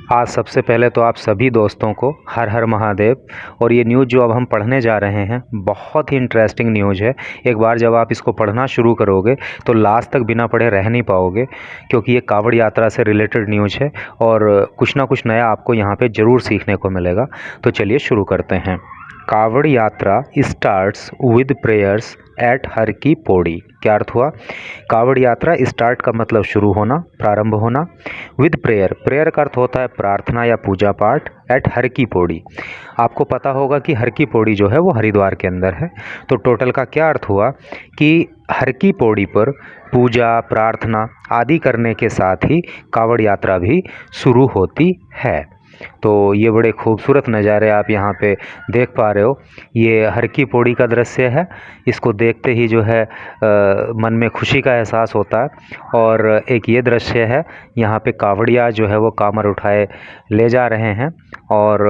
आज सबसे पहले तो आप सभी दोस्तों को हर हर महादेव। और ये न्यूज़ जो अब हम पढ़ने जा रहे हैं बहुत ही इंटरेस्टिंग न्यूज़ है। एक बार जब आप इसको पढ़ना शुरू करोगे तो लास्ट तक बिना पढ़े रह नहीं पाओगे, क्योंकि ये कावड़ यात्रा से रिलेटेड न्यूज़ है और कुछ ना कुछ नया आपको यहाँ पे ज़रूर सीखने को मिलेगा। तो चलिए शुरू करते हैं। कावड़ यात्रा starts with prayers at her की पौड़ी। क्या अर्थ हुआ? कावड़ यात्रा स्टार्ट का मतलब शुरू होना, प्रारंभ होना। विद प्रेयर, प्रेयर का अर्थ होता है प्रार्थना या पूजा पाठ। एट हर की पौड़ी, आपको पता होगा कि हर की पौड़ी जो है वो हरिद्वार के अंदर है। तो टोटल का क्या अर्थ हुआ कि हर की पौड़ी पर पूजा प्रार्थना आदि करने के साथ ही कावड़ यात्रा भी शुरू होती है। तो ये बड़े खूबसूरत नज़ारे आप यहाँ पे देख पा रहे हो। ये हर की पौड़ी का दृश्य है। इसको देखते ही जो है मन में खुशी का एहसास होता है। और एक ये दृश्य है, यहाँ पे कावड़िया जो है वो कामर उठाए ले जा रहे हैं और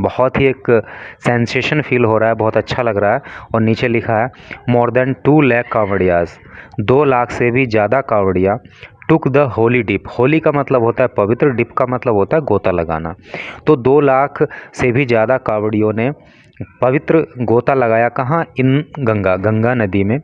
बहुत ही एक सेंसेशन फील हो रहा है, बहुत अच्छा लग रहा है। और नीचे लिखा है मोर देन 2 लाख कावड़ियाज, 2 लाख से भी ज़्यादा कावड़िया took the holy dip. Holy का मतलब होता है पवित्र, डिप का मतलब होता है गोता लगाना। तो 2 लाख से भी ज़्यादा कावड़ियों ने पवित्र गोता लगाया। कहाँ? इन गंगा नदी में।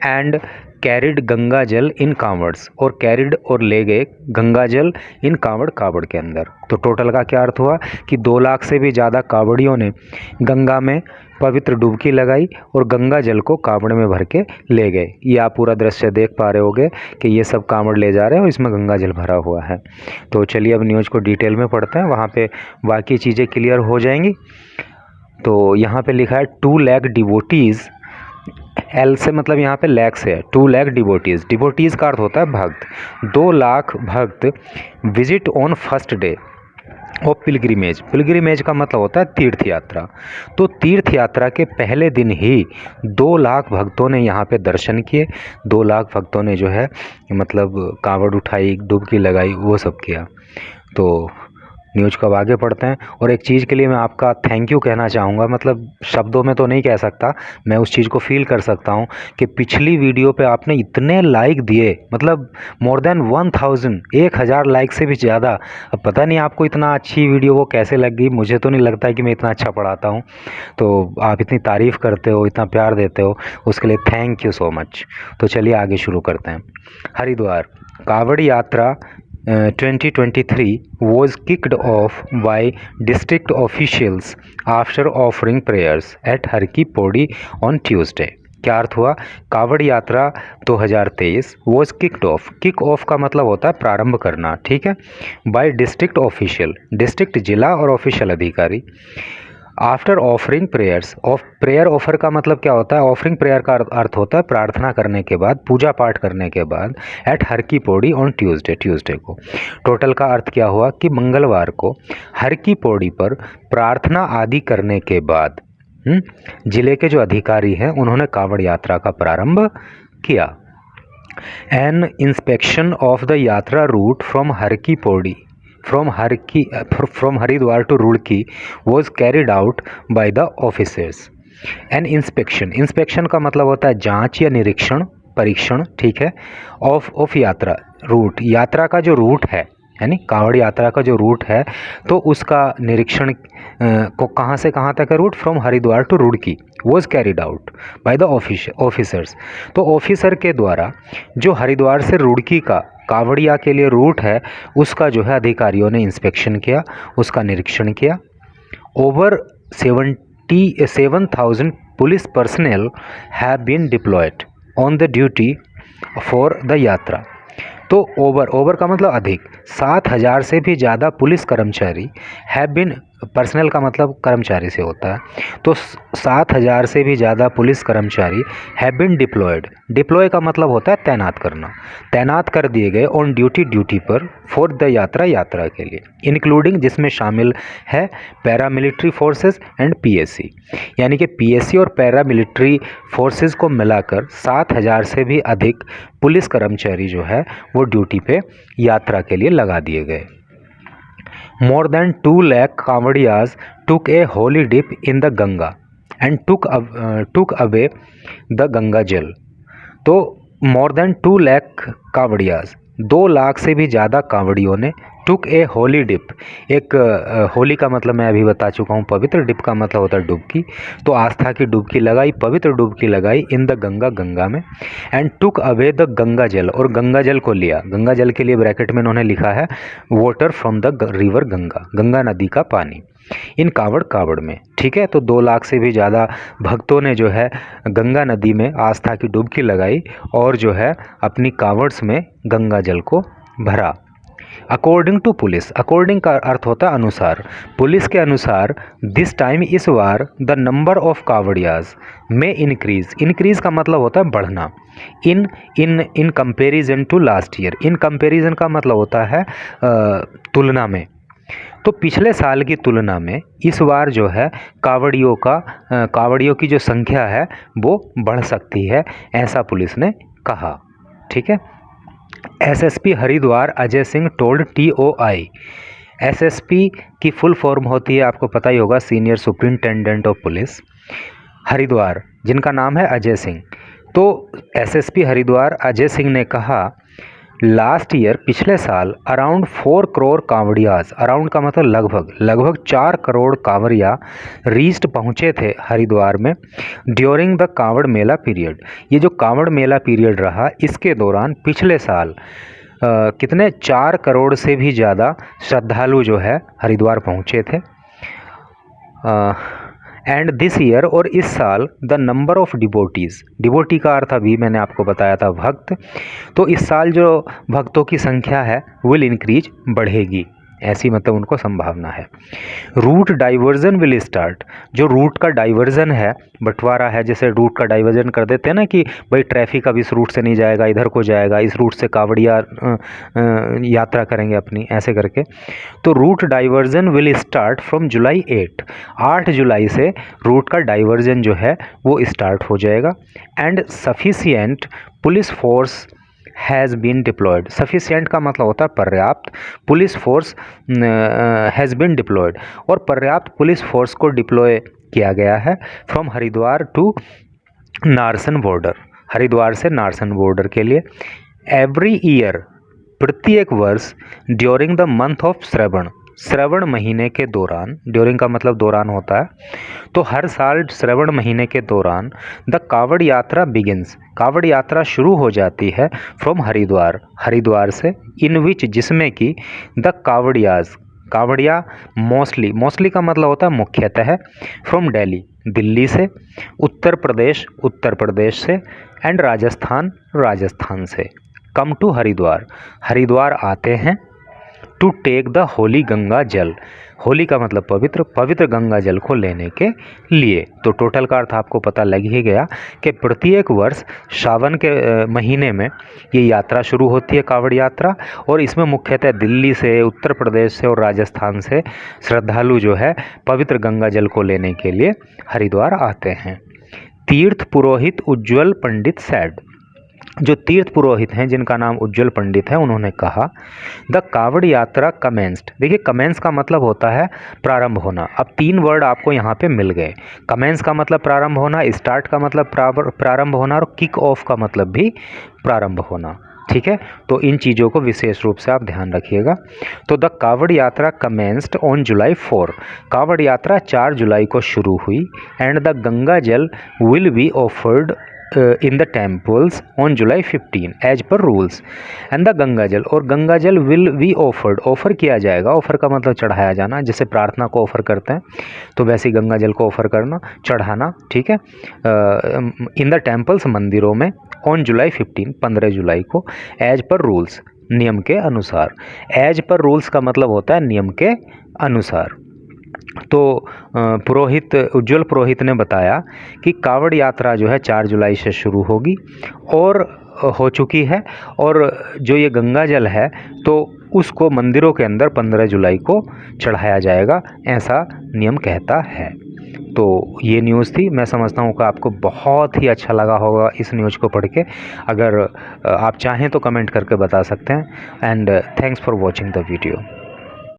एंड कैरिड गंगा जल इन कांवड़्स, और कैरिड और ले गए गंगा जल इन कावड़ के अंदर। तो टोटल का क्या अर्थ हुआ कि 2 लाख से भी ज़्यादा कावड़ियों ने गंगा में पवित्र डुबकी लगाई और गंगा जल को कावड़ में भर के ले गए। ये आप पूरा दृश्य देख पा रहे होगे कि ये सब कावड़ ले जा रहे हैं और इसमें गंगा जल भरा हुआ है। तो चलिए अब न्यूज़ को डिटेल में पढ़ते हैं, वहाँ पे बाकी चीज़ें क्लियर हो जाएंगी। तो यहाँ पे लिखा है 2 लाख डिवोटीज़। एल से मतलब यहाँ पे लैख से है। 2 लाख डिवोटीज़, डिवोटीज़ का अर्थ होता है भक्त। 2 लाख भक्त visit on first day of pilgrimage. Pilgrimage का मतलब होता है तीर्थ यात्रा। तो तीर्थ यात्रा के पहले दिन ही 2 लाख भक्तों ने यहाँ पे दर्शन किए। 2 लाख भक्तों ने जो है मतलब कांवड़ उठाई, डुबकी लगाई, वो सब किया। तो न्यूज़ को अब आगे पढ़ते हैं। और एक चीज़ के लिए मैं आपका थैंक यू कहना चाहूँगा, मतलब शब्दों में तो नहीं कह सकता, मैं उस चीज़ को फील कर सकता हूँ कि पिछली वीडियो पे आपने इतने लाइक दिए, मतलब मोर देन 1000 लाइक से भी ज़्यादा। अब पता नहीं आपको इतना अच्छी वीडियो वो कैसे लग गई, मुझे तो नहीं लगता है कि मैं इतना अच्छा पढ़ाता हूँ। तो आप इतनी तारीफ़ करते हो, इतना प्यार देते हो, उसके लिए थैंक यू सो मच। तो चलिए आगे शुरू करते हैं। हरिद्वार कावड़ यात्रा 2023 was kicked off by district officials after offering prayers at हर की पौड़ी on Tuesday। क्या अर्थ हुआ? कावड़ यात्रा 2023 was kicked off। Kick off का मतलब होता है प्रारंभ करना, ठीक है। बाय डिस्ट्रिक्ट ऑफिशियल, डिस्ट्रिक्ट जिला और ऑफिशियल अधिकारी। After offering prayers, of prayer offer का मतलब क्या होता है? ऑफरिंग प्रेयर का अर्थ होता है प्रार्थना करने के बाद, पूजा पाठ करने के बाद। एट हर की पौड़ी ऑन ट्यूसडे को। टोटल का अर्थ क्या हुआ कि मंगलवार को हर की पौड़ी पर प्रार्थना आदि करने के बाद जिले के जो अधिकारी हैं उन्होंने कावड़ यात्रा का प्रारंभ किया। एन इंस्पेक्शन ऑफ द यात्रा रूट फ्रॉम हर की Pauri from Haridwar to Roorkee was carried out by the officers। An inspection का मतलब होता है जांच या निरीक्षण, परीक्षण, ठीक है। ऑफ यात्रा रूट, यात्रा का जो रूट है यानी कावड़ यात्रा का जो रूट है, तो उसका निरीक्षण को कहाँ से कहाँ तक है route? From Haridwar to Roorkee was carried out by the officers. तो ऑफिसर के द्वारा जो हरिद्वार से रुड़की का कावड़िया के लिए रूट है उसका जो है अधिकारियों ने इंस्पेक्शन किया, उसका निरीक्षण किया। Over 77,000 police personnel have been deployed on the duty for the yatra. तो ओवर का मतलब अधिक, 7,000 से भी ज़्यादा पुलिस कर्मचारी हैव बीन, पर्सनल का मतलब कर्मचारी से होता है, तो 7,000 से भी ज़्यादा पुलिस कर्मचारी हैव बीन डिप्लॉयड। डिप्लॉय का मतलब होता है तैनात करना, तैनात कर दिए गए ऑन ड्यूटी पर फॉर द यात्रा के लिए, इंक्लूडिंग जिसमें शामिल है पैरामिलिट्री फोर्सेस एंड पीएससी। यानी कि पीएससी और पैरामिलिट्री फोर्सेस को मिलाकर 7,000 से भी अधिक पुलिस कर्मचारी जो है वो ड्यूटी पे यात्रा के लिए लगा दिए गए। More than 2 lakh kanwariyas took a holy dip in the Ganga and took away the Ganga jal. तो मोर देन 2 लाख कांवड़ियाज, 2 लाख से भी ज़्यादा कांवड़ियों ने टुक ए होली डिप, एक होली का मतलब मैं अभी बता चुका हूँ, पवित्र, डिप का मतलब होता है डुबकी, तो आस्था की डुबकी लगाई, पवित्र डुबकी लगाई इन द गंगा, गंगा में, and took away the Ganga जल, और गंगा जल को लिया। गंगा जल के लिए ब्रैकेट में उन्होंने लिखा है water from the river Ganga, Ganga नदी का पानी, इन कावड़ में। ठीक है, तो 2 लाख से भी ज़्यादा भक्तों ने जो है गंगा नदी में आस्था की डुबकी लगाई और जो है अपनी कावड़्स में गंगा जल को भरा। अकॉर्डिंग टू पुलिस, अकॉर्डिंग का अर्थ होता है अनुसार, पुलिस के अनुसार दिस टाइम, इस बार, द नंबर ऑफ कावड़ियाज में इंक्रीज, इंक्रीज का मतलब होता है बढ़ना, in in in comparison to last year, in comparison का मतलब होता है तुलना में, तो पिछले साल की तुलना में इस बार जो है कावड़ियों की जो संख्या है वो बढ़ सकती है, ऐसा पुलिस ने कहा। ठीक है, SSP Haridwar Ajay Singh told TOI, SSP की फुल फॉर्म होती है, आपको पता ही होगा, senior superintendent of police Haridwar, जिनका नाम है अजय सिंह। तो एसएसपी हरिद्वार अजय सिंह ने कहा लास्ट ईयर, पिछले साल, अराउंड 4 करोड़ कांवड़ियाज, अराउंड का मतलब लगभग 4 करोड़ कांवड़िया रीच्ड, पहुँचे थे हरिद्वार में during the Kanwar Mela period. ये जो कांवड़ मेला पीरियड रहा, इसके दौरान पिछले साल कितने 4 करोड़ से भी ज़्यादा श्रद्धालु जो है हरिद्वार पहुँचे थे। एंड दिस ईयर, और इस साल, the number of devotees, devotee का अर्थ अभी मैंने आपको बताया था भक्त, तो इस साल जो भक्तों की संख्या है विल इंक्रीज, बढ़ेगी, ऐसी मतलब उनको संभावना है। रूट डाइवर्जन विल स्टार्ट, जो रूट का डाइवर्जन है, बंटवारा है, जैसे रूट का डाइवर्जन कर देते हैं ना कि भाई ट्रैफिक अब इस रूट से नहीं जाएगा, इधर को जाएगा, इस रूट से कावड़िया यात्रा करेंगे अपनी, ऐसे करके। तो route diversion will start from जुलाई 8 जुलाई से रूट का डाइवर्जन जो है वो स्टार्ट हो जाएगा। And sufficient police force has been deployed, sufficient का मतलब होता है पर्याप्त, police force has been deployed, और पर्याप्त पुलिस फोर्स को डिप्लॉय किया गया है from Haridwar to Narsan border, Haridwar से नारसन बॉर्डर के लिए। एवरी ईयर, प्रत्येक वर्ष, during the month of Shravan, Shravan महीने के दौरान, ड्यूरिंग का मतलब दौरान होता है, तो हर साल श्रवण महीने के दौरान द कावड़ यात्रा बिगिंस, कावड़ यात्रा शुरू हो जाती है फ्रॉम हरिद्वार, हरिद्वार से, इन विच, जिसमें कि द कावड़ियाज, कावड़िया मोस्टली का मतलब होता है मुख्यतः, फ्रॉम दिल्ली, दिल्ली से, उत्तर प्रदेश से, एंड राजस्थान से, कम टू हरिद्वार आते हैं, to take the holy Ganga jal, holy का मतलब पवित्र गंगा जल को लेने के लिए। तो टोटल का अर्थ आपको पता लग ही गया कि प्रत्येक वर्ष सावन के महीने में ये यात्रा शुरू होती है, कावड़ यात्रा, और इसमें मुख्यतः दिल्ली से, उत्तर प्रदेश से और राजस्थान से श्रद्धालु जो है पवित्र गंगा जल को लेने के लिए हरिद्वार आते हैं। तीर्थ पुरोहित उज्ज्वल पंडित सैड, जो तीर्थ पुरोहित हैं जिनका नाम उज्ज्वल पंडित है, उन्होंने कहा द कावड़ यात्रा कमेंस्ड, देखिए कमेंस का मतलब होता है प्रारंभ होना। अब 3 वर्ड आपको यहाँ पे मिल गए, कमेंस का मतलब प्रारंभ होना, स्टार्ट का मतलब प्रारंभ होना, और किक ऑफ का मतलब भी प्रारंभ होना। ठीक है, तो इन चीज़ों को विशेष रूप से आप ध्यान रखिएगा। तो द कावड़ यात्रा कमेंस्ड ऑन जुलाई 4, कावड़ यात्रा 4 जुलाई को शुरू हुई, एंड द गंगा जल will be offered in the temples on July 15 as per rules, and the Ganga जल, और गंगा जल will be offered, ऑफ़र किया जाएगा, ऑफ़र का मतलब चढ़ाया जाना, जैसे प्रार्थना को ऑफ़र करते हैं तो वैसे गंगा जल को ऑफ़र करना, चढ़ाना। ठीक है, इन द टेम्पल्स, मंदिरों में, ऑन जुलाई 15 जुलाई को, एज पर रूल्स, नियम के अनुसार। एज पर रूल्स का मतलब होता है नियम के अनुसार। तो पुरोहित, उज्ज्वल पुरोहित ने बताया कि कावड़ यात्रा जो है 4 जुलाई से शुरू होगी और हो चुकी है, और जो ये गंगा जल है तो उसको मंदिरों के अंदर 15 जुलाई को चढ़ाया जाएगा, ऐसा नियम कहता है। तो ये न्यूज़ थी, मैं समझता हूँ कि आपको बहुत ही अच्छा लगा होगा इस न्यूज़ को पढ़ के। अगर आप चाहें तो कमेंट करके बता सकते हैं। And thanks for watching the video.